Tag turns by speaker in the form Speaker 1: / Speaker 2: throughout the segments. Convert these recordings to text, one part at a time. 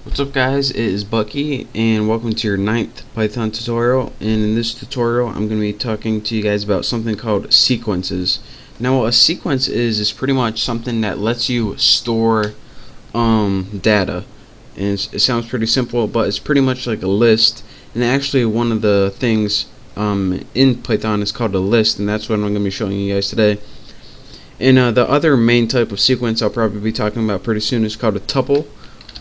Speaker 1: What's up guys, it is Bucky and welcome to your 9th Python tutorial, and in this tutorial I'm going to be talking to you guys about something called sequences. Now what a sequence is pretty much something that lets you store data, and it sounds pretty simple, but it's pretty much like a list. And actually one of the things in Python is called a list, and that's what I'm going to be showing you guys today. And the other main type of sequence I'll probably be talking about pretty soon is called a tuple,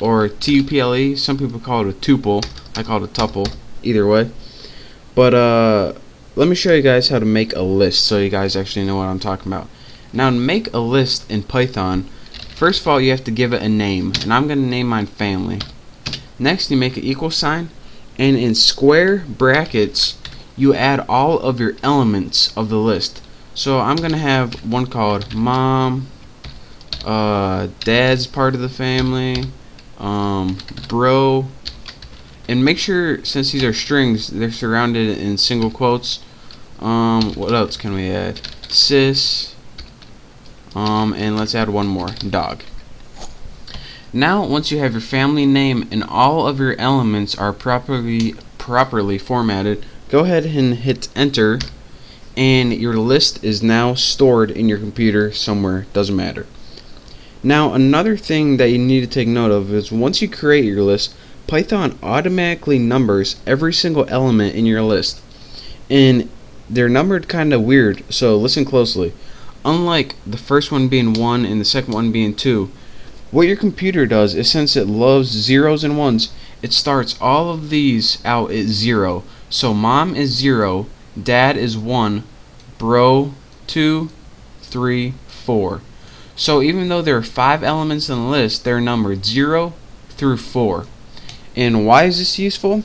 Speaker 1: or tuple. Some people call it a tuple. I call it a tuple. Either way. But let me show you guys how to make a list so you guys actually know what I'm talking about. Now, to make a list in Python, first of all you have to give it a name, and I'm going to name mine family. Next, you make an equal sign, and in square brackets you add all of your elements of the list. So I'm going to have one called mom, dad's part of the family, bro, and make sure, since these are strings, they're surrounded in single quotes. What else can we add? Sis, and let's add one more, dog. Now once you have your family name and all of your elements are properly formatted, go ahead and hit enter, and your list is now stored in your computer somewhere, doesn't matter. Now another thing that you need to take note of is once you create your list, Python automatically numbers every single element in your list, and they're numbered kind of weird, so listen closely. Unlike the first one being 1 and the second one being 2, what your computer does is, since it loves zeros and ones, it starts all of these out at 0. So mom is 0, dad is 1, bro 2, 3, 4. So even though there are 5 elements in the list, they're numbered 0 through 4. And why is this useful?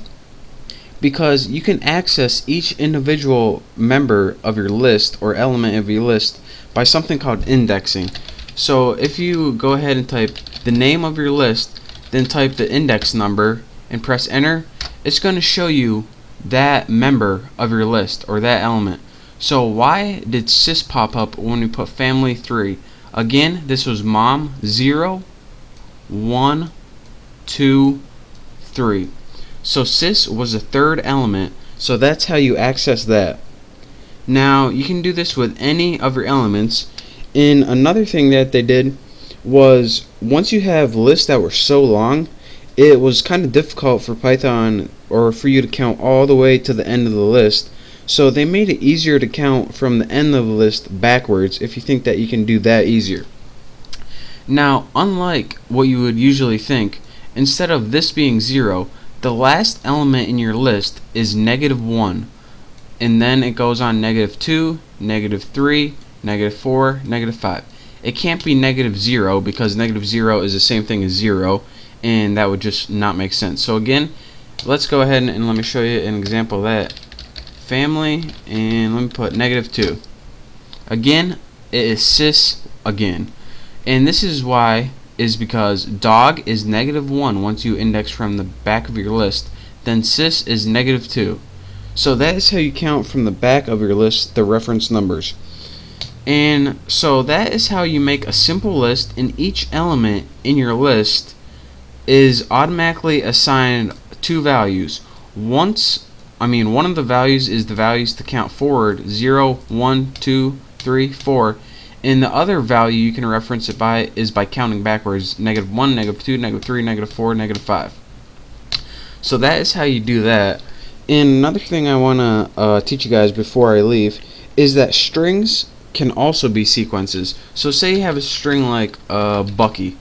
Speaker 1: Because you can access each individual member of your list or element of your list by something called indexing. So if you go ahead and type the name of your list, then type the index number and press enter, it's going to show you that member of your list or that element. So why did sis pop up when we put family 3? Again, this was mom 0, 1, 2, 3. So sis was the third element, so that's how you access that. Now you can do this with any of your elements. And another thing that they did was, once you have lists that were so long, it was kind of difficult for Python or for you to count all the way to the end of the list. So they made it easier to count from the end of the list backwards, if you think that you can do that easier. Now, unlike what you would usually think, instead of this being 0, the last element in your list is -1, and then it goes on -2, -3, -4, -5. It can't be -0 because -0 is the same thing as 0, and that would just not make sense. So again, let's go ahead and let me show you an example of that. Family, and let me put -2. Again, it is sis again, and this is why is because dog is -1 once you index from the back of your list, then sis is -2. So that is how you count from the back of your list the reference numbers. And so that is how you make a simple list, and each element in your list is automatically assigned 2 values. One of the values is the values to count forward, 0, 1, 2, 3, 4, and the other value you can reference it by is by counting backwards, -1, -2, -3, -4, -5. So that is how you do that. And another thing I want to teach you guys before I leave is that strings can also be sequences. So say you have a string like Bucky.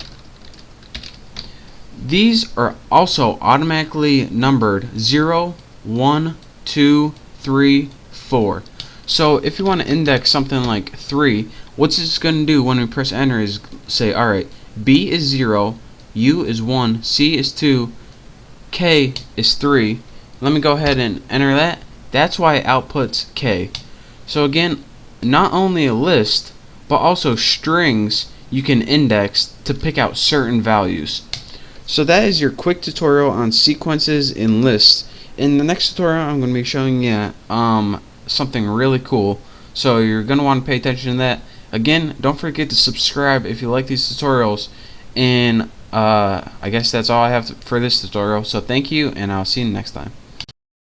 Speaker 1: These are also automatically numbered 0, 1, 2, 3, 4. So if you want to index something like 3, what's this going to do when we press enter is say, alright, B is 0, U is 1, C is 2, K is 3. Let me go ahead and enter that. That's why it outputs K. So again, not only a list, but also strings you can index to pick out certain values. So that is your quick tutorial on sequences and lists. In the next tutorial, I'm going to be showing you something really cool, so you're going to want to pay attention to that. Again, don't forget to subscribe if you like these tutorials, and I guess that's all I have for this tutorial. So thank you, and I'll see you next time.